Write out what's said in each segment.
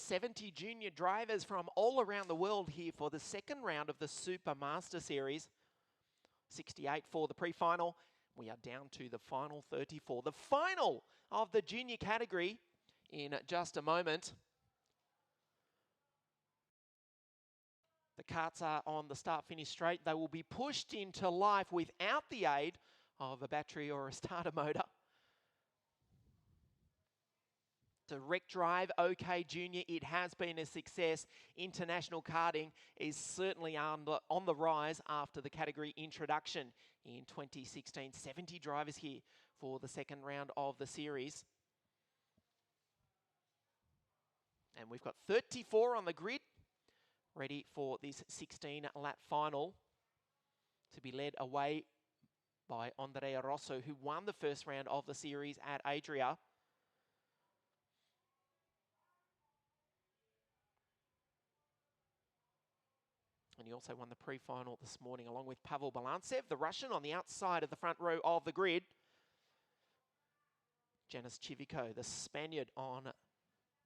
70 junior drivers from all around the world here for the second round of the Supermaster Series. 68 for the pre-final. We are down to the final 34. The final of the junior category in just a moment. The karts are on the start-finish straight. They will be pushed into life without the aid of a battery or a starter motor. Direct drive, OK Junior, it has been a success. International karting is certainly on the rise after the category introduction in 2016. 70 drivers here for the second round of the series. And we've got 34 on the grid, ready for this 16-lap final to be led away by Andrea Rosso, who won the first round of the series at Adria. And he also won the pre-final this morning along with Pavel Balantsev, the Russian, on the outside of the front row of the grid. Janis Chivico, the Spaniard, on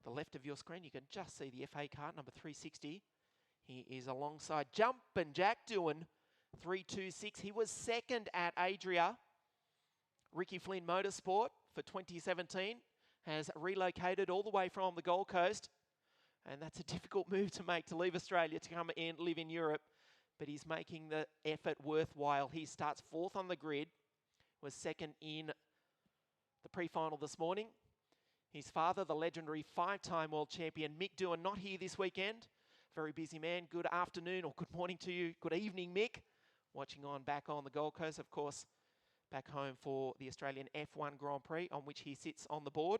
the left of your screen. You can just see the FA card, number 360. He is alongside Jumpin' Jack doing 326. He was second at Adria. Ricky Flynn Motorsport for 2017 has relocated all the way from the Gold Coast. And that's a difficult move to make, to leave Australia to come and live in Europe. But he's making the effort worthwhile. He starts fourth on the grid, was second in the pre-final this morning. His father, the legendary 5-time world champion Mick Doohan, not here this weekend. Very busy man. Good afternoon or good morning to you. Good evening, Mick. Watching on back on the Gold Coast, of course, back home for the Australian F1 Grand Prix, on which he sits on the board.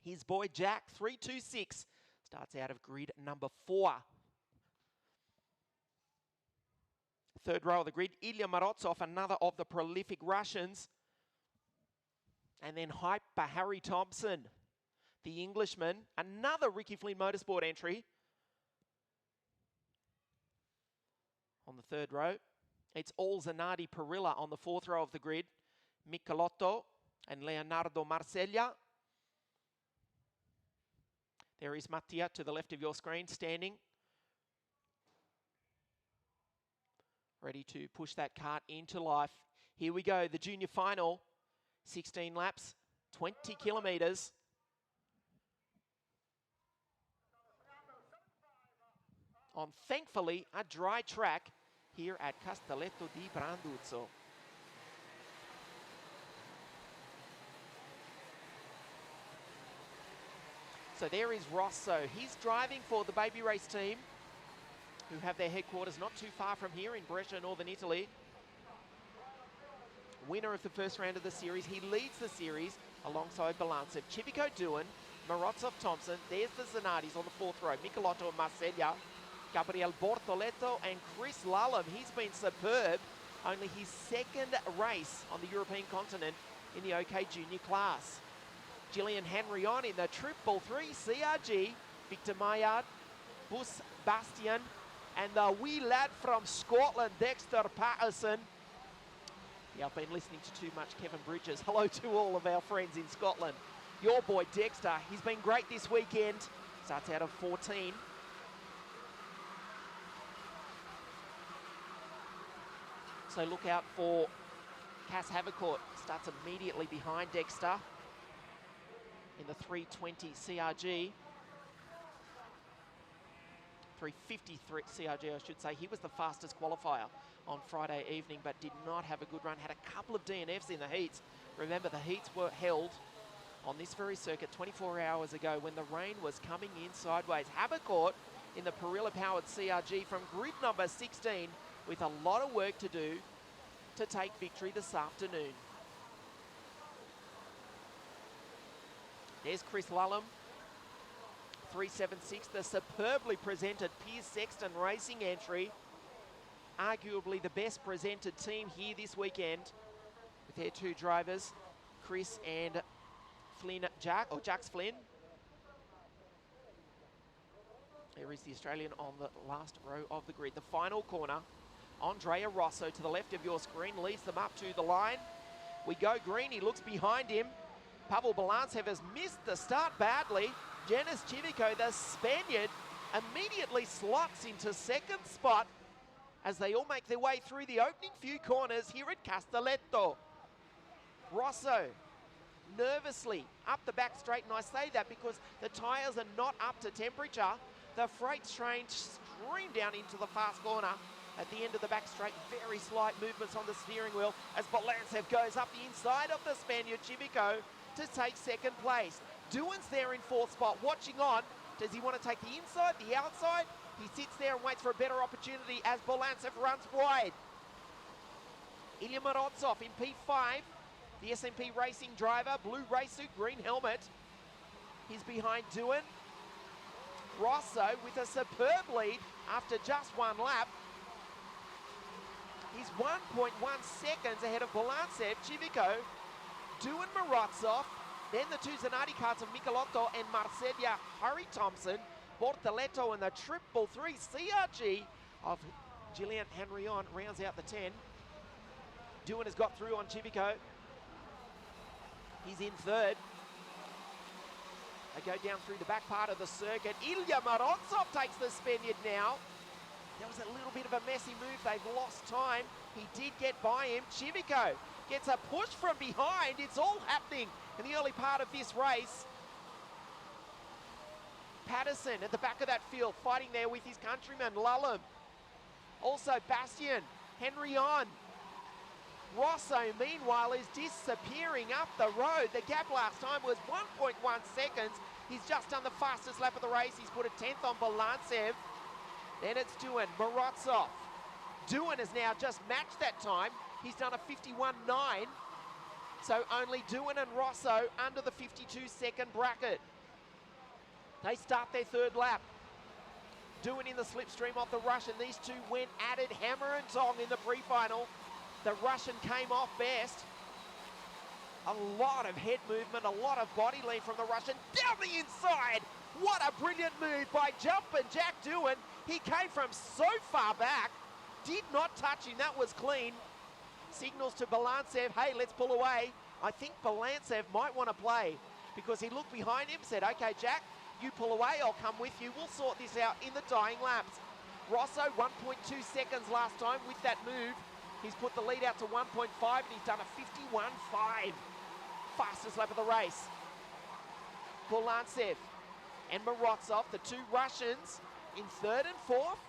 His boy Jack, 326, starts out of grid number 4. Third row of the grid, Ilya Morozov, another of the prolific Russians. And then Hyper Harry Thompson, the Englishman, another Ricky Flynn Motorsport entry. On the third row, it's all Zanardi Perilla on the fourth row of the grid. Michelotto and Leonardo Marceglia. There is Mattia to the left of your screen, standing. Ready to push that kart into life. Here we go, the junior final. 16 laps, 20 kilometres. On, thankfully, a dry track here at Castelletto di Branduzzo. So there is Rosso. He's driving for the Baby Race team, who have their headquarters not too far from here in Brescia, northern Italy. Winner of the first round of the series. He leads the series alongside Balantsev, Chivico Doohan, Morozov Thompson. There's the Zanardis on the fourth row. Michelotto and Marceglia, Gabriel Bortoletto and Chris Lallam. He's been superb. Only his second race on the European continent in the OK Junior class. Gillian Henry on in the Triple 3 CRG. Victor Maillard, Bus Bastian, and the wee lad from Scotland, Dexter Patterson. Yeah, I've been listening to too much Kevin Bridges. Hello to all of our friends in Scotland. Your boy Dexter, he's been great this weekend. Starts out of 14. So look out for Cass Havercourt. Starts immediately behind Dexter in the 320 CRG. 353 CRG, I should say. He was the fastest qualifier on Friday evening, but did not have a good run. Had a couple of DNFs in the heats. Remember, the heats were held on this very circuit 24 hours ago when the rain was coming in sideways. Havercourt in the Perilla-powered CRG from grid number 16 with a lot of work to do to take victory this afternoon. There's Chris Lallam, 376, the superbly presented Piers Sexton Racing entry. Arguably the best presented team here this weekend with their two drivers, Chris and Flynn Jack, or Jax Flynn. There is the Australian on the last row of the grid. The final corner, Andrea Rosso to the left of your screen leads them up to the line. We go green, he looks behind him. Pavel Balantsev has missed the start badly. Janis Civico, the Spaniard, immediately slots into second spot as they all make their way through the opening few corners here at Castelletto. Rosso nervously up the back straight, and I say that because the tyres are not up to temperature. The freight train streamed down into the fast corner at the end of the back straight. Very slight movements on the steering wheel as Balancev goes up the inside of the Spaniard Civico to take second place. Duin's there in fourth spot, watching on. Does he want to take the inside, the outside? He sits there and waits for a better opportunity as Balancev runs wide. Ilya Morotzov in P5, the SMP Racing driver, blue race suit, green helmet. He's behind Duin. Rosso with a superb lead after just one lap. He's 1.1 seconds ahead of Balancev, Civico, Duin, Morotzov, then the two Zanardi karts of Michelotto and Marseglia, Harry Thompson, Bortoletto, and the 333 CRG of Gillian Henrion rounds out the 10. Duin has got through on Civico. He's in third. They go down through the back part of the circuit. Ilya Morotzov takes the Spaniard now. There was a little bit of a messy move. They've lost time. He did get by him. Civico gets a push from behind. It's all happening in the early part of this race. Patterson at the back of that field, fighting there with his countryman, Lullum. Also Bastien, Henrion. Rosso, meanwhile, is disappearing up the road. The gap last time was 1.1 seconds. He's just done the fastest lap of the race. He's put a 10th on Balancev. Then it's Duin, Morotzov. Duin has now just matched that time. He's done a 51.9. So only Duin and Rosso under the 52-second bracket. They start their third lap. Duin in the slipstream of the Russian. These two went at it hammer and tong in the pre-final. The Russian came off best. A lot of head movement, a lot of body lean from the Russian. Down the inside! What a brilliant move by Jumpin' Jack Duin. He came from so far back. Did not touch him, that was clean. Signals to Balancev, hey, let's pull away. I think Balancev might want to play because he looked behind him, said, okay, Jack, you pull away, I'll come with you. We'll sort this out in the dying laps. Rosso, 1.2 seconds last time with that move. He's put the lead out to 1.5 and he's done a 51.5. Fastest lap of the race. Balancev and Morotzov, the two Russians, in third and fourth.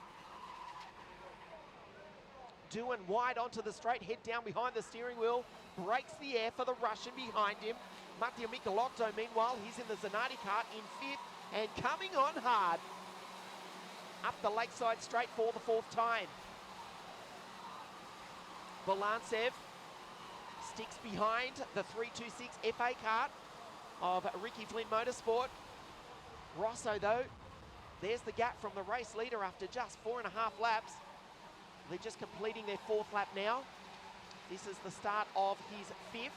Duin wide onto the straight, head down behind the steering wheel, breaks the air for the Russian behind him. Matteo Michelotto, meanwhile, he's in the Zanardi kart in fifth and coming on hard. Up the lakeside straight for the fourth time. Balancev sticks behind the 326 FA kart of Ricky Flynn Motorsport. Rosso, though, there's the gap from the race leader after just 4.5 laps. They're just completing their fourth lap now. This is the start of his fifth.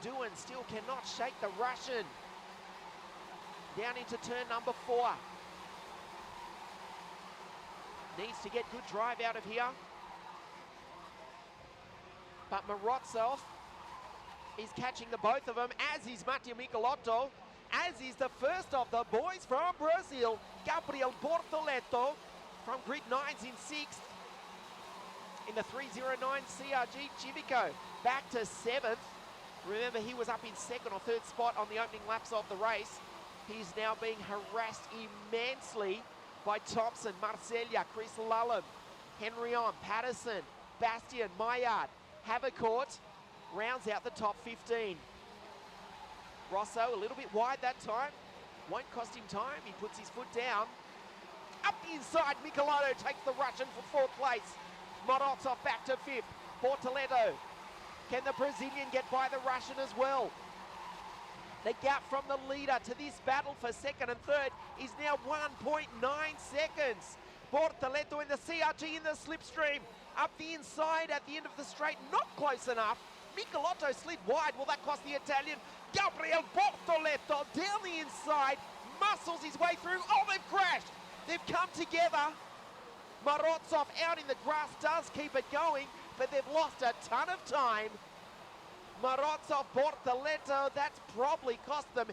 Duin still cannot shake the Russian. Down into turn number 4. Needs to get good drive out of here. But Morotzov is catching the both of them, as is Matteo Michelotto, as is the first of the boys from Brazil, Gabriel Bortoletto, from grid 9's in 6th. In the 309 CRG, Civico back to 7th. Remember, he was up in second or third spot on the opening laps of the race. He's now being harassed immensely by Thompson, Marseglia, Chris Lullum, Henrion, Patterson, Bastien, Maillard. Havercourt rounds out the top 15. Rosso a little bit wide that time. Won't cost him time. He puts his foot down. Up the inside, Michelotto takes the Russian for fourth place. Morotzov back to fifth. Bortoletto. Can the Brazilian get by the Russian as well? The gap from the leader to this battle for second and third is now 1.9 seconds. Bortoletto in the CRG in the slipstream. Up the inside at the end of the straight, not close enough. Michelotto slid wide. Will that cost the Italian? Gabriel Bortoletto down the inside, muscles his way through. Oh, they've crashed. They've come together. Morotzov out in the grass does keep it going, but they've lost a ton of time. Morotzov, Bortoletto, that's probably cost them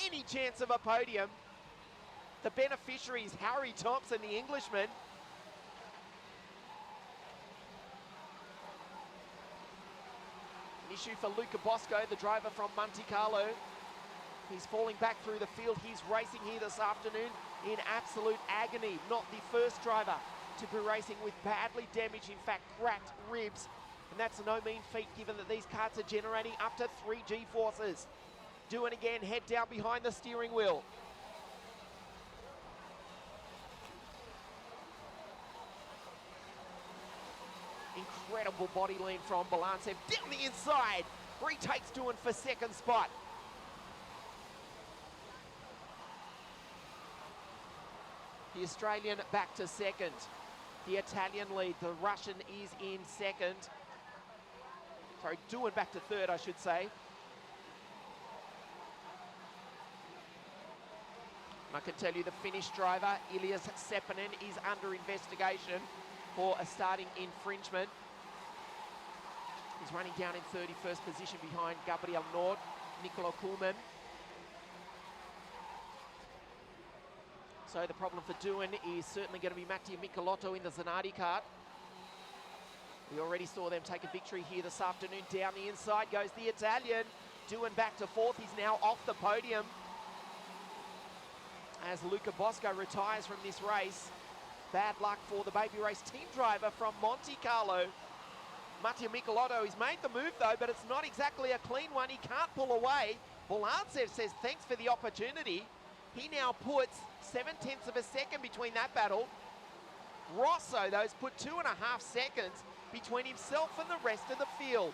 any chance of a podium. The beneficiary is Harry Thompson, the Englishman. An issue for Luca Bosco, the driver from Monte Carlo. He's falling back through the field. He's racing here this afternoon in absolute agony. Not the first driver to be racing with badly damaged, in fact, cracked ribs. And that's no mean feat given that these karts are generating up to 3 G-forces. Doing again, head down behind the steering wheel. Incredible body lean from Balantsev. Down the inside. Retakes doing for second spot. The Australian back to second. The Italian lead. The Russian is in second. Sorry, doing back to third, I should say. And I can tell you the Finnish driver, Ilias Seppänen, is under investigation for a starting infringement. He's running down in 31st position behind Gabriel Nord, Niccolo Kuhlmann. So the problem for Doohan is certainly going to be Mattia Michelotto in the Zanardi kart. We already saw them take a victory here this afternoon. Down the inside goes the Italian. Doohan back to fourth. He's now off the podium as Luca Bosco retires from this race. Bad luck for the Baby Race team driver from Monte Carlo. Mattia Michelotto, he's made the move though, but it's not exactly a clean one. He can't pull away. Balantsev says thanks for the opportunity. He now puts 7/10 of a second between that battle. Rosso, though, has put 2.5 seconds between himself and the rest of the field.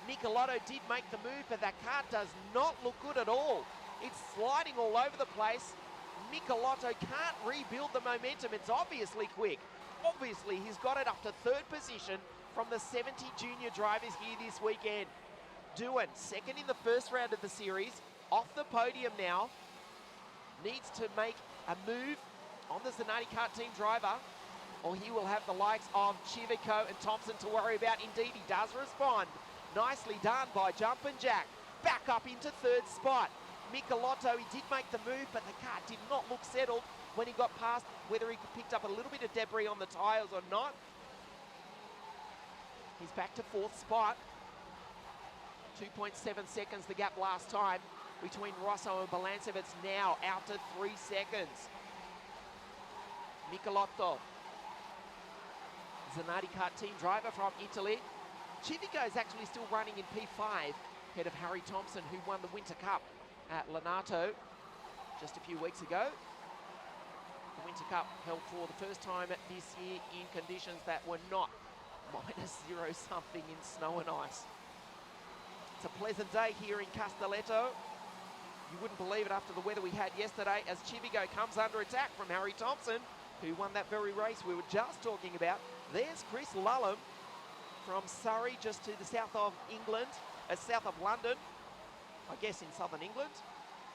Michelotto did make the move, but that car does not look good at all. It's sliding all over the place. Michelotto can't rebuild the momentum. It's obviously quick. Obviously, he's got it up to third position from the 70 junior drivers here this weekend. Doohan, second in the first round of the series, off the podium now. Needs to make a move on the Zanardi kart team driver, or he will have the likes of Chivico and Thompson to worry about. Indeed, he does respond. Nicely done by Jumpin' Jack. Back up into third spot. Michelotto, he did make the move, but the car did not look settled when he got past, whether he picked up a little bit of debris on the tyres or not. He's back to fourth spot. 2.7 seconds the gap last time between Rosso and Balantsev. It's now out to 3 seconds. Michelotto, Zanardi kart team driver from Italy. Chivico is actually still running in P5, ahead of Harry Thompson, who won the Winter Cup at Lonato just a few weeks ago. The Winter Cup held for the first time this year in conditions that were not -0 something in snow and ice. It's a pleasant day here in Castelletto. You wouldn't believe it after the weather we had yesterday, as Chivico comes under attack from Harry Thompson, who won that very race we were just talking about. There's Chris Lullum from Surrey, just to the south of England, south of London, I guess in southern England.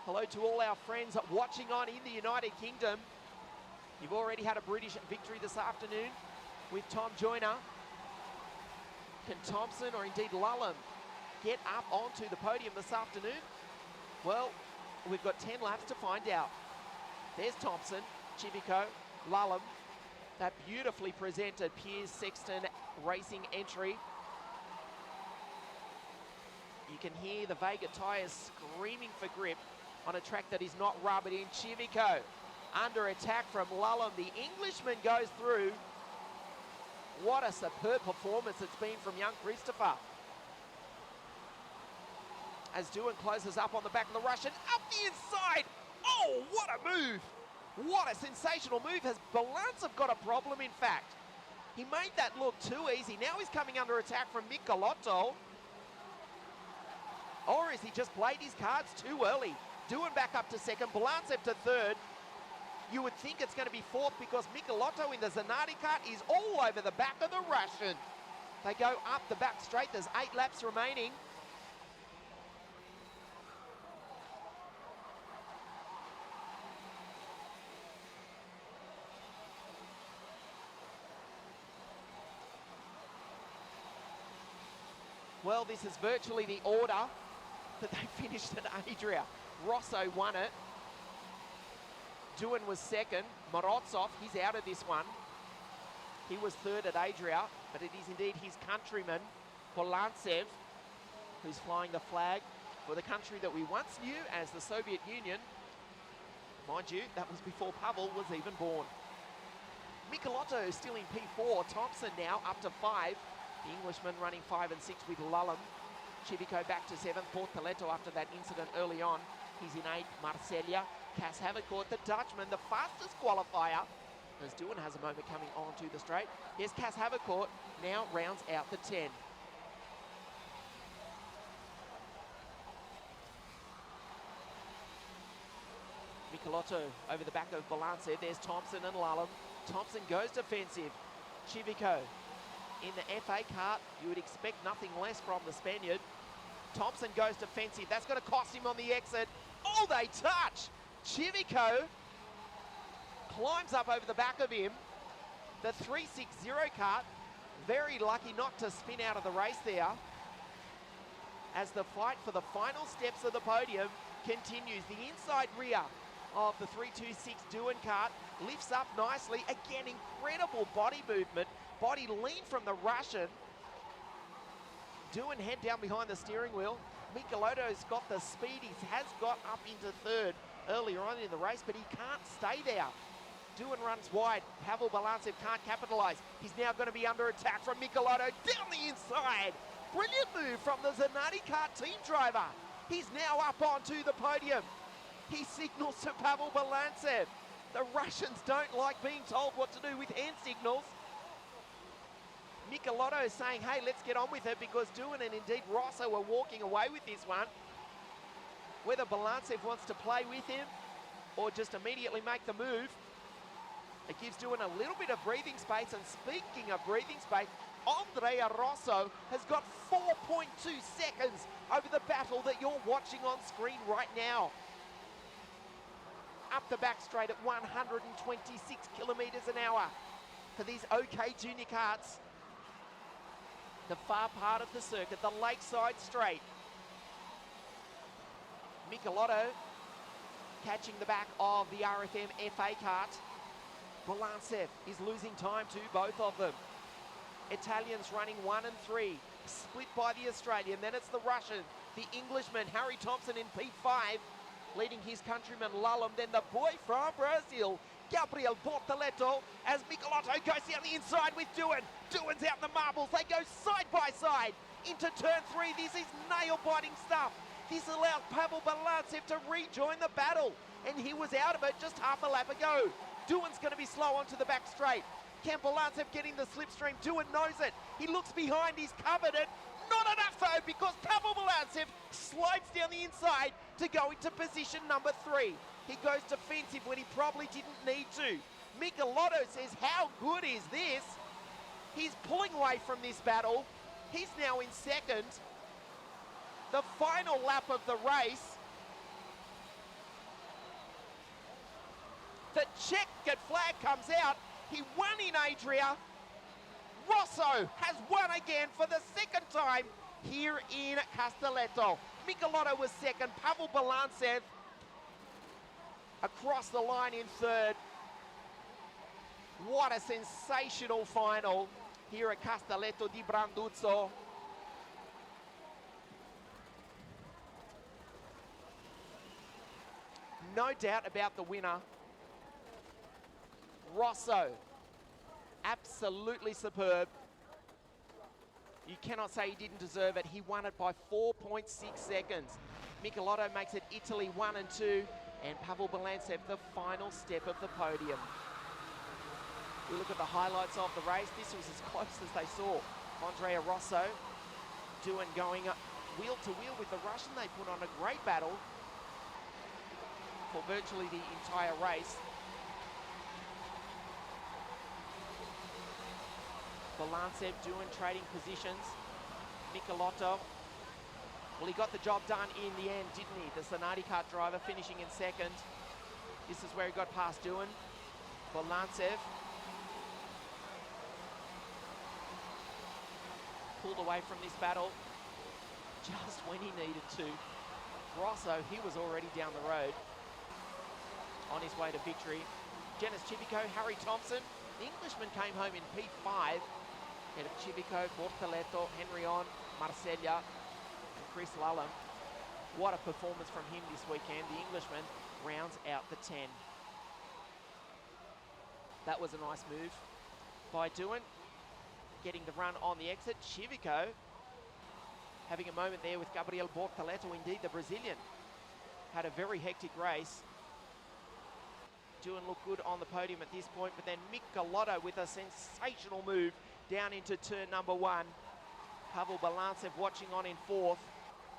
Hello to all our friends watching on in the United Kingdom. You've already had a British victory this afternoon with Tom Joyner. Can Thompson or indeed Lullum get up onto the podium this afternoon? Well, we've got 10 laps to find out. There's Thompson, Chivico, Lullum. That beautifully presented Piers Sexton Racing entry. You can hear the Vega tyres screaming for grip on a track that is not rubbered in. Chivico under attack from Lullum. The Englishman goes through. What a superb performance it's been from young Christopher. As Doohan closes up on the back of the Russian, up the inside. Oh, what a move. What a sensational move. Has Balantsev got a problem, in fact? He made that look too easy. Now he's coming under attack from Michelotto. Or has he just played his cards too early? Doohan back up to second, Balantsev to third. You would think it's going to be fourth because Michelotto in the Zanardi kart is all over the back of the Russian. They go up the back straight. There's 8 laps remaining. Well, this is virtually the order that they finished at Adria. Rosso won it. Duin was second. Morozov, he's out of this one. He was third at Adria, but it is indeed his countryman, Polantsev, who's flying the flag for the country that we once knew as the Soviet Union. Mind you, that was before Pavel was even born. Michelotto still in P4. Thompson now up to 5. The Englishman running 5 and 6 with Lullum. Civico back to 7th. Castelletto after that incident early on. He's in 8th. Marcellia. Cass Havercourt, the Dutchman, the fastest qualifier. As Duin has a moment coming onto the straight. Here's Cass Havercourt. Now rounds out the 10. Michelotto over the back of Balance. There's Thompson and Lullum. Thompson goes defensive. Civico in the FA Kart. You would expect nothing less from the Spaniard. Thompson goes defensive. That's going to cost him on the exit. Oh, they touch. Civico climbs up over the back of him. The 360 kart, very lucky not to spin out of the race there. As the fight for the final steps of the podium continues, the inside rear of the 326 Duin kart lifts up nicely. Again, incredible body movement. Body lean from the Russian. Duin head down behind the steering wheel. Michelotto's got the speed. He has got up into third earlier on in the race, but he can't stay there. Duin runs wide. Pavel Balantsev can't capitalise. He's now going to be under attack from Michelotto down the inside. Brilliant move from the Zanardi kart team driver. He's now up onto the podium. He signals to Pavel Balantsev. The Russians don't like being told what to do with hand signals. Michelotto is saying, hey, let's get on with it, because Duin and indeed Rosso are walking away with this one. Whether Balantsev wants to play with him or just immediately make the move, it gives Duin a little bit of breathing space. And speaking of breathing space, Andrea Rosso has got 4.2 seconds over the battle that you're watching on screen right now. Up the back straight at 126 kilometres an hour for these OK Junior karts. The far part of the circuit, the Lakeside Straight. Michelotto catching the back of the RFM FA kart. Balantsev is losing time to both of them. Italians running 1 and 3, split by the Australian. Then it's the Russian, the Englishman, Harry Thompson in P5, leading his countryman Lullum. Then the boy from Brazil, Gabriel Castelletto, as Michelotto goes down the inside with Duin. Duin's out in the marbles. They go side by side into turn 3. This is nail-biting stuff. This allows Pavel Balantsev to rejoin the battle, and he was out of it just half a lap ago. Duin's going to be slow onto the back straight. Can Balantsev get in the slipstream? Duin knows it. He looks behind. He's covered it. Not enough, though, because Pavel Balantsev slides down the inside to go into position number 3. He goes defensive when he probably didn't need to. Michelotto says, how good is this? He's pulling away from this battle. He's now in second. The final lap of the race. The checkered flag comes out. He won in Adria. Rosso has won again for the second time here in Castelletto. Michelotto was second. Pavel Balantsev across the line in third. What a sensational final here at Castelletto di Branduzzo. No doubt about the winner. Rosso, absolutely superb. You cannot say he didn't deserve it. He won it by 4.6 seconds. Michelotto makes it Italy 1 and 2, and Pavel Balantsev the final step of the podium. We look at the highlights of the race. This was as close as they saw. Andrea Rosso, Duin going up wheel to wheel with the Russian. They put on a great battle for virtually the entire race. Balantsev, Duin trading positions. Michelotto, well, he got the job done in the end, didn't he? The Zanardi kart driver finishing in second. This is where he got past Duin. Balantsev pulled away from this battle just when he needed to. Rosso, he was already down the road on his way to victory. Genis Civico, Harry Thompson. The Englishman came home in P5. Ahead of Civico, Castelletto, Henrion, Marseglia, and Chris Lullam. What a performance from him this weekend. The Englishman rounds out the 10. That was a nice move by Doohan. Getting the run on the exit. Civico having a moment there with Gabriel Bortoleto. Indeed, the Brazilian had a very hectic race. Doohan looked good on the podium at this point, but then Michelotto with a sensational move down into turn number 1. Pavel Balantsev watching on in 4th.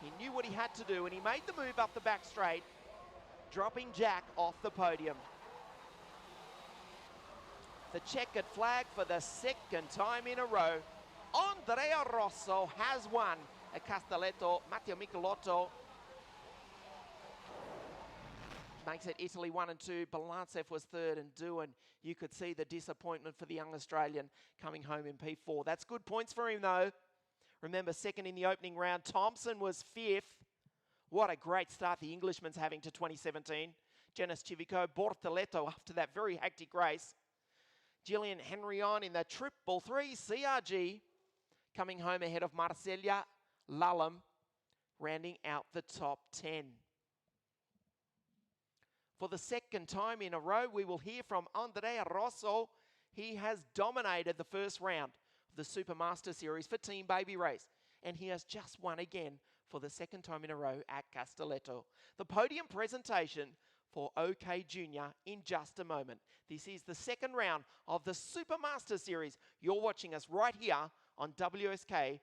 He knew what he had to do, and he made the move up the back straight, dropping Jack off the podium. The checkered flag for the second time in a row. Andrea Rosso has won at Castelletto. Matteo Michelotto makes it Italy 1 and 2. Balantsev was 3rd, and Doohan, you could see the disappointment for the young Australian coming home in P4. That's good points for him though. Remember, 2nd in the opening round. Thompson was 5th. What a great start the Englishman's having to 2017. Genis Civico, Bortoleto after that very hectic race. Gillian Henrion in the triple 3 CRG coming home ahead of Marseglia, Lullam, rounding out the top 10. For the second time in a row, we will hear from Andrea Rosso. He has dominated the first round of the Supermaster Series for Team Baby Race, and he has just won again for the second time in a row at Castelletto. The podium presentation for OK Junior in just a moment. This is the second round of the Supermaster Series. You're watching us right here on wsk.it.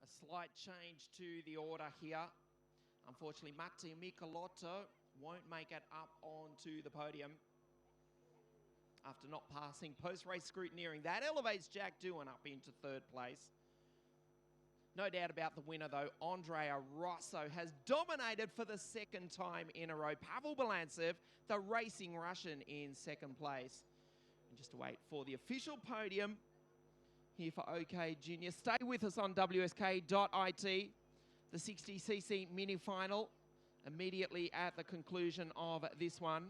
A slight change to the order here. Unfortunately, Matteo Michelotto won't make it up onto the podium after not passing post-race scrutineering. That elevates Jack Doohan up into 3rd place. No doubt about the winner, though. Andrea Rosso has dominated for the second time in a row. Pavel Balantsev, the racing Russian, in 2nd place. And just to wait for the official podium here for OK Junior. Stay with us on wsk.it. The 60cc mini final immediately at the conclusion of this one.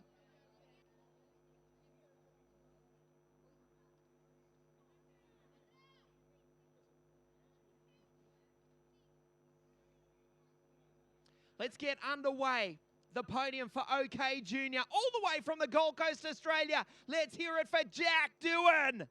Let's get underway. The podium for OK Junior, all the way from the Gold Coast, Australia. Let's hear it for Jack Doohan.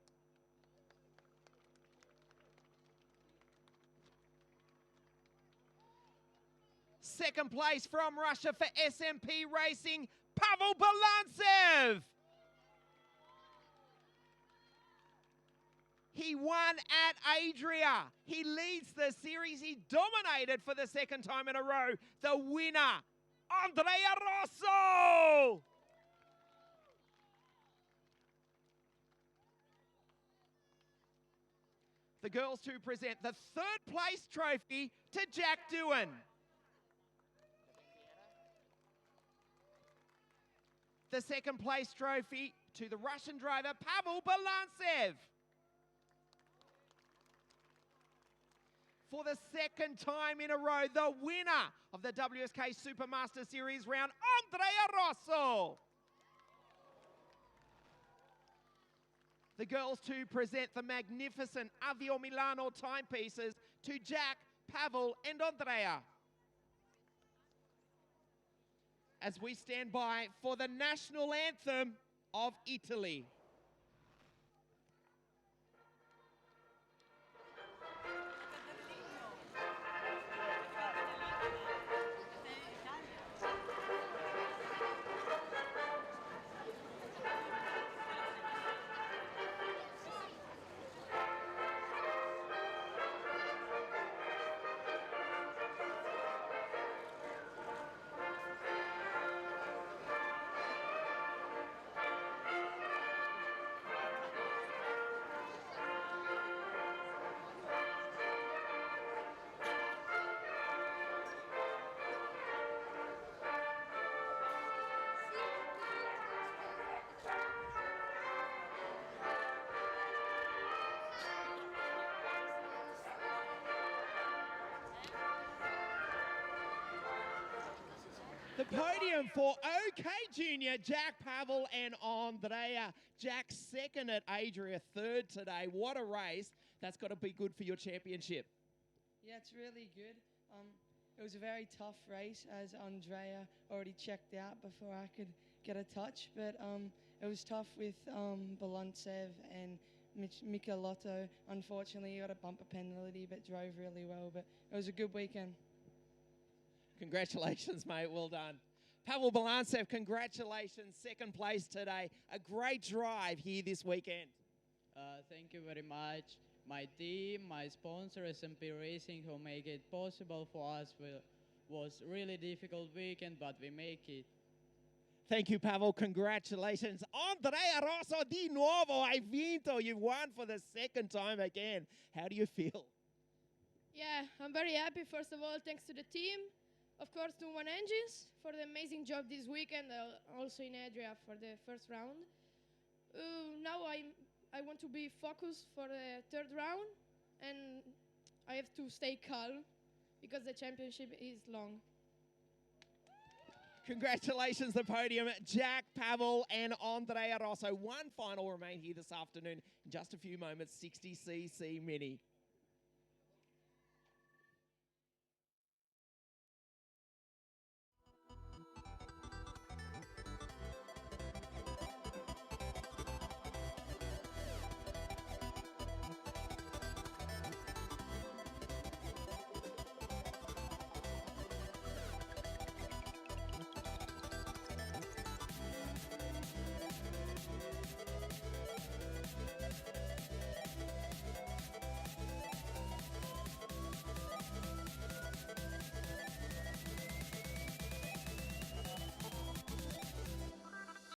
Second place from Russia for SMP Racing, Pavel Balantsev. He won at Adria. He leads the series. He dominated for the second time in a row. The winner, Andrea Rosso. The girls to present the third place trophy to Jack Doohan. The second place trophy to the Russian driver, Pavel Balantsev. For the second time in a row, the winner of the Wsk Supermaster Series round, Andrea Rosso. The girls to present the magnificent Avio Milano timepieces to Jack, Pavel and Andrea. As we stand by for the national anthem of Italy. The podium for OK Junior, Jack, Pavel and Andrea. Jack second at Adria, third today. What a race. That's got to be good for your championship. Yeah, it's really good. It was a very tough race, as Andrea already checked out before I could get a touch. But it was tough with Balantsev and Castelletto. Unfortunately, he got a bumper penalty, but drove really well. But it was a good weekend. Congratulations, mate. Well done. Pavel Balantsev, congratulations. Second place today. A great drive here this weekend. Thank you very much. My team, my sponsor, SMP Racing, who make it possible for us. Was really difficult weekend, but we make it. Thank you, Pavel. Congratulations. Andrea Rosso di nuovo. Hai vinto. You've won for the second time again. How do you feel? Yeah, I'm very happy. First of all, thanks to the team. Of course, to One Engines for the amazing job this weekend, also in Adria for the first round. Now I want to be focused for the third round, and I have to stay calm because the championship is long. Congratulations, the podium, Jack, Pavel and Andrea Rosso. One final remain here this afternoon in just a few moments, 60cc Mini.